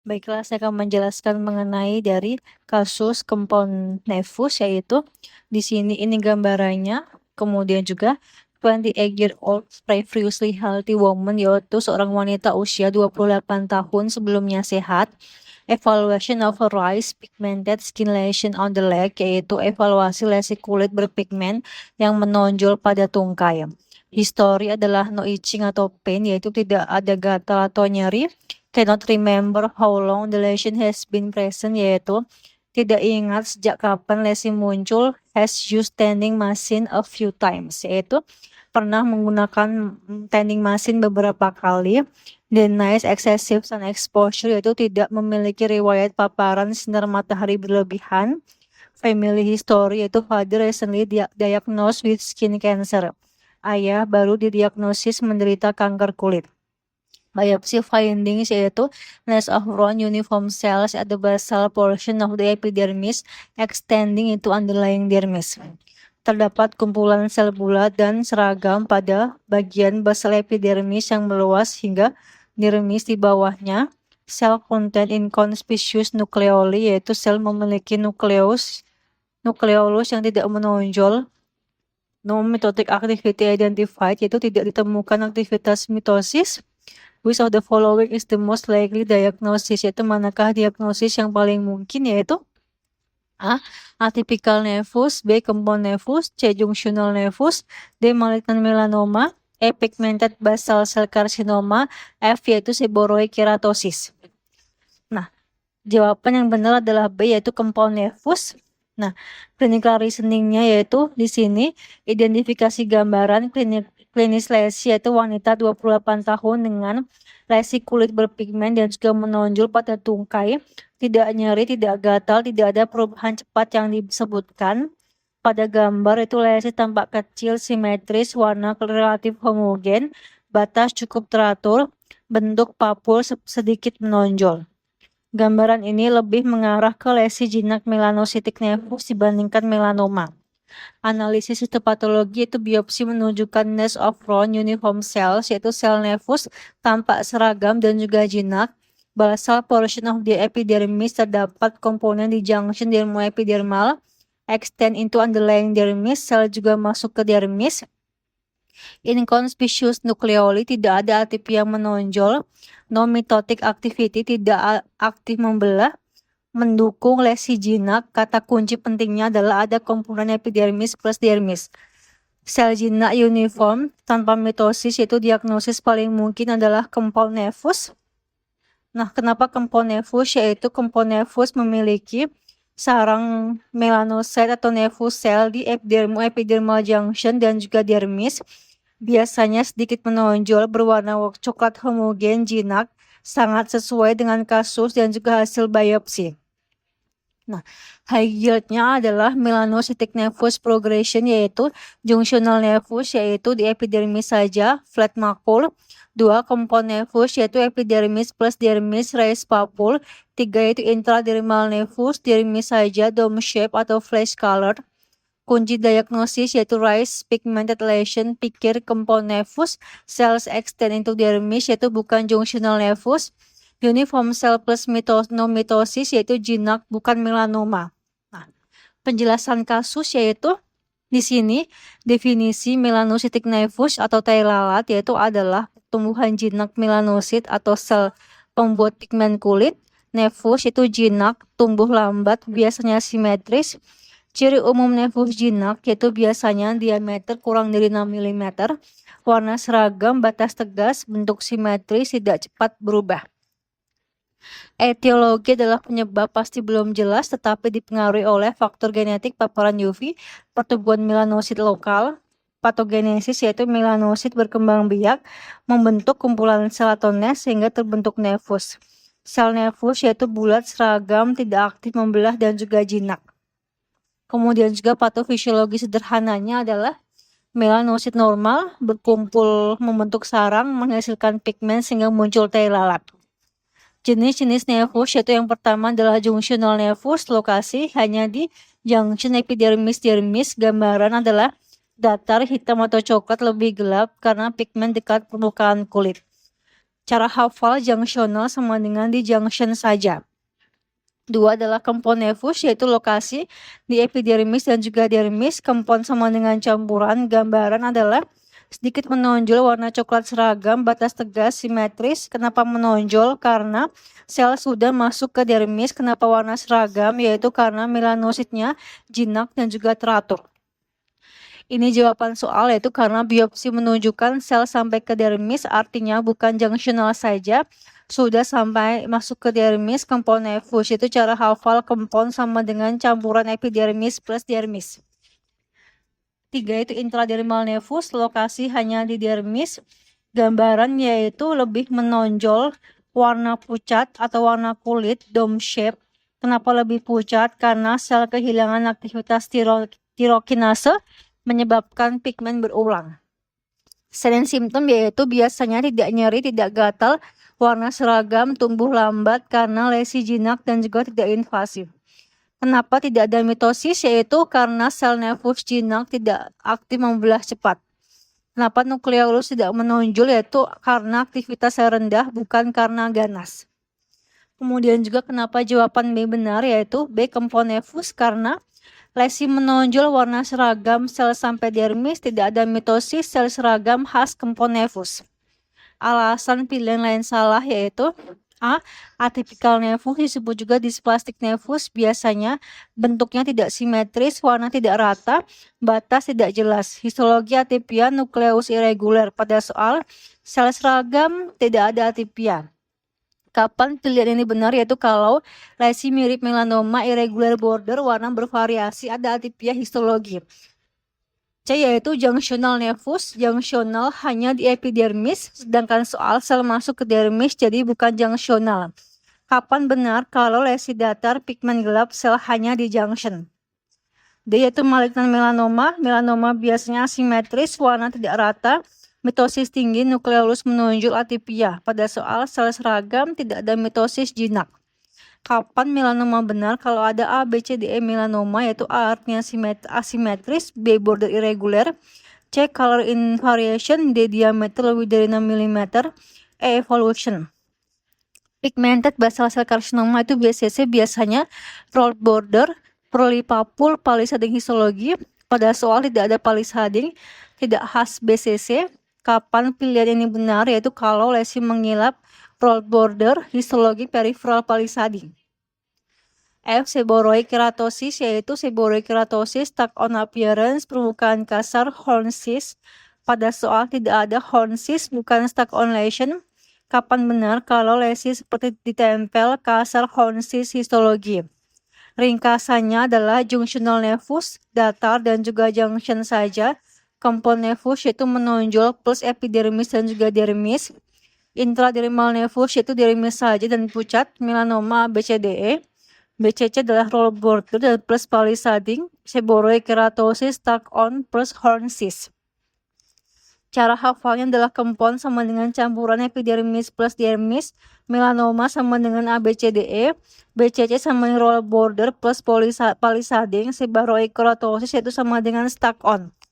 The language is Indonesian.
Baiklah, saya akan menjelaskan mengenai dari kasus Kempon Nevus, yaitu di sini ini gambarannya, kemudian juga 28-year-old previously healthy woman, yaitu seorang wanita usia 28 tahun sebelumnya sehat. Evaluation of a rise pigmented skin lesion on the leg, yaitu evaluasi lesi kulit berpigmen yang menonjol pada tungkai. History adalah no itching atau pain, yaitu tidak ada gatal atau nyeri. Cannot remember how long the lesion has been present, yaitu tidak ingat sejak kapan lesi muncul. Has used tanning machine a few times, yaitu pernah menggunakan tanning machine beberapa kali. Denies excessive sun exposure, yaitu tidak memiliki riwayat paparan sinar matahari berlebihan. Family history, yaitu father recently diagnosed with skin cancer. Ayah baru didiagnosis menderita kanker kulit. Biopsy findings yaitu less of round uniform cells at the basal portion of the epidermis extending into underlying dermis. Terdapat kumpulan sel bulat dan seragam pada bagian basal epidermis yang meluas hingga dermis di bawahnya. Sel contain inconspicuous nucleoli, yaitu sel memiliki nukleolus yang tidak menonjol. No mitotic activity identified, yaitu tidak ditemukan aktivitas mitosis. Which of the following is the most likely diagnosis, yaitu manakah diagnosis yang paling mungkin, yaitu A. Atypical nevus, B. Kempon nevus, C. Junctional nevus, D. Malignant melanoma, E. Pigmented basal cell carcinoma, F. yaitu seborrheic keratosis. Nah, jawaban yang benar adalah B, yaitu Kempon nevus. Nah, clinical reasoningnya yaitu di sini identifikasi gambaran klinis lesi, yaitu wanita 28 tahun dengan lesi kulit berpigmen dan juga menonjol pada tungkai, tidak nyeri, tidak gatal, tidak ada perubahan cepat yang disebutkan. Pada gambar itu lesi tampak kecil, simetris, warna relatif homogen, batas cukup teratur, bentuk papul sedikit menonjol. Gambaran ini lebih mengarah ke lesi jinak melanositik nevus dibandingkan melanoma. Analisis histopatologi itu biopsi menunjukkan nest of round uniform cells, yaitu sel nevus tampak seragam dan juga jinak. Basal portion of the epidermis terdapat komponen di junction dermoepidermal, extend into underlying dermis, sel juga masuk ke dermis. Inconspicuous nucleoli, tidak ada ATP yang menonjol. No mitotic activity, tidak aktif membelah. Mendukung lesi jinak, kata kunci pentingnya adalah ada komponen epidermis plus dermis. Sel jinak uniform tanpa mitosis, yaitu diagnosis paling mungkin adalah Kempon nevus. Nah, kenapa Kempon nevus? Yaitu Kempon nevus memiliki sarang melanosit atau nevus sel di epidermal junction dan juga dermis. Biasanya sedikit menonjol, berwarna coklat homogen, jinak, sangat sesuai dengan kasus dan juga hasil biopsi. Nah, high yieldnya adalah melanocytic nevus progression, yaitu junctional nevus, yaitu di epidermis saja, flat macule. 2. Kempon nevus, yaitu epidermis plus dermis raised papule. 3. Yaitu intradermal nevus, dermis saja, dome shape atau flesh color. Kunci diagnosis yaitu rise pigmented lesion, pikir Kempon nevus, cells extend into dermis, yaitu bukan junctional nevus. Uniform cell plus mitosis, yaitu jinak bukan melanoma. Nah, penjelasan kasus yaitu di sini definisi melanocytic nevus atau tai lalat yaitu adalah tumbuhan jinak melanosit atau sel pembuat pigmen kulit. Nevus itu jinak, tumbuh lambat, biasanya simetris. Ciri umum nevus jinak yaitu biasanya diameter kurang dari 6 mm, warna seragam, batas tegas, bentuk simetris, tidak cepat berubah. Etiologi adalah penyebab pasti belum jelas tetapi dipengaruhi oleh faktor genetik, paparan UV, pertumbuhan melanosit lokal, patogenesis yaitu melanosit berkembang biak membentuk kumpulan sel atau nest sehingga terbentuk nevus. Sel nevus yaitu bulat, seragam, tidak aktif membelah dan juga jinak. Kemudian juga patofisiologi sederhananya adalah melanosit normal berkumpul membentuk sarang menghasilkan pigmen sehingga muncul tai lalat. Jenis-jenis nevus yaitu yang pertama adalah junctional nevus, lokasi hanya di junction epidermis dermis. Gambaran adalah datar, hitam atau coklat, lebih gelap karena pigmen dekat permukaan kulit. Cara hafal junctional sama dengan di junction saja. 2 adalah kempon nefus, yaitu lokasi di epidermis dan juga dermis. Kempon sama dengan campuran. Gambaran adalah sedikit menonjol, warna coklat seragam, batas tegas, simetris. Kenapa menonjol? Karena sel sudah masuk ke dermis. Kenapa warna seragam? Yaitu karena melanositnya jinak dan juga teratur. Ini jawaban soal, yaitu karena biopsi menunjukkan sel sampai ke dermis, artinya bukan junctional saja, sudah sampai masuk ke dermis. Kempon nefus itu cara hafal kempon sama dengan campuran epidermis plus dermis. 3 itu intradermal nefus, lokasi hanya di dermis. Gambaran yaitu lebih menonjol, warna pucat atau warna kulit, dome shape. Kenapa lebih pucat? Karena sel kehilangan aktivitas tirokinase menyebabkan pigmen berulang. Selain simptom yaitu biasanya tidak nyeri, tidak gatal, warna seragam, tumbuh lambat karena lesi jinak dan juga tidak invasif. Kenapa tidak ada mitosis? Yaitu karena sel nefus jinak tidak aktif membelah cepat. Kenapa nukleolus tidak menonjol? Yaitu karena aktivitasnya rendah, bukan karena ganas. Kemudian juga kenapa jawaban B benar, yaitu B kempon nefus, karena lesi menonjol, warna seragam, sel sampai dermis, tidak ada mitosis, sel seragam khas kempon nefus. Alasan pilihan lain salah yaitu A. Atipikal nefus disebut juga dysplastic nefus, biasanya bentuknya tidak simetris, warna tidak rata, batas tidak jelas. Histologi atipia, nukleus irregular. Pada soal sel seragam tidak ada atipia. Kapan pilihan ini benar? Yaitu kalau lesi mirip melanoma, irregular border, warna bervariasi, ada atipia histologi. C yaitu junctional nefus, junctional hanya di epidermis, sedangkan soal sel masuk ke dermis jadi bukan junctional. Kapan benar? Kalau lesi datar, pigmen gelap, sel hanya di junction. D yaitu malignan melanoma, melanoma biasanya asimetris, warna tidak rata, mitosis tinggi, nukleolus menonjol, atipia. Pada soal sel seragam tidak ada mitosis jinak. Kapan melanoma benar? Kalau ada A, B, C, D, E melanoma, yaitu A artinya asimetris, B border irregular, C color invariation, D diameter lebih dari 6 mm, E evolution. Pigmented basal cell carcinoma itu BCC biasanya rolled border, prolipapul, palisading histologi. Pada soal tidak ada palisading, tidak khas BCC. Kapan pilihan ini benar? Yaitu kalau lesi mengilap, rolled border, histologi peripheral palisading. F. Seborrheic keratosis, yaitu seborrheic keratosis, tuck on appearance, permukaan kasar, horn cyst. Pada soal tidak ada horn cyst, bukan stuck on lesion. Kapan benar? Kalau lesi seperti ditempel, kasar, horn cyst, histologi. Ringkasannya adalah junctional nefus, datar, dan juga junction saja. Kempon nefus yaitu menonjol plus epidermis dan juga dermis. Intradermal nefus yaitu dermis saja dan pucat, melanoma BCDE. BCC adalah roll border dan plus palisading, seborrheic keratosis, tuck on plus horn cyst. Cara hafalnya adalah kempon sama dengan campuran epidermis plus dermis, melanoma sama dengan ABCDE, BCC sama dengan roll border plus palisading, seborrheic keratosis yaitu sama dengan stuck on.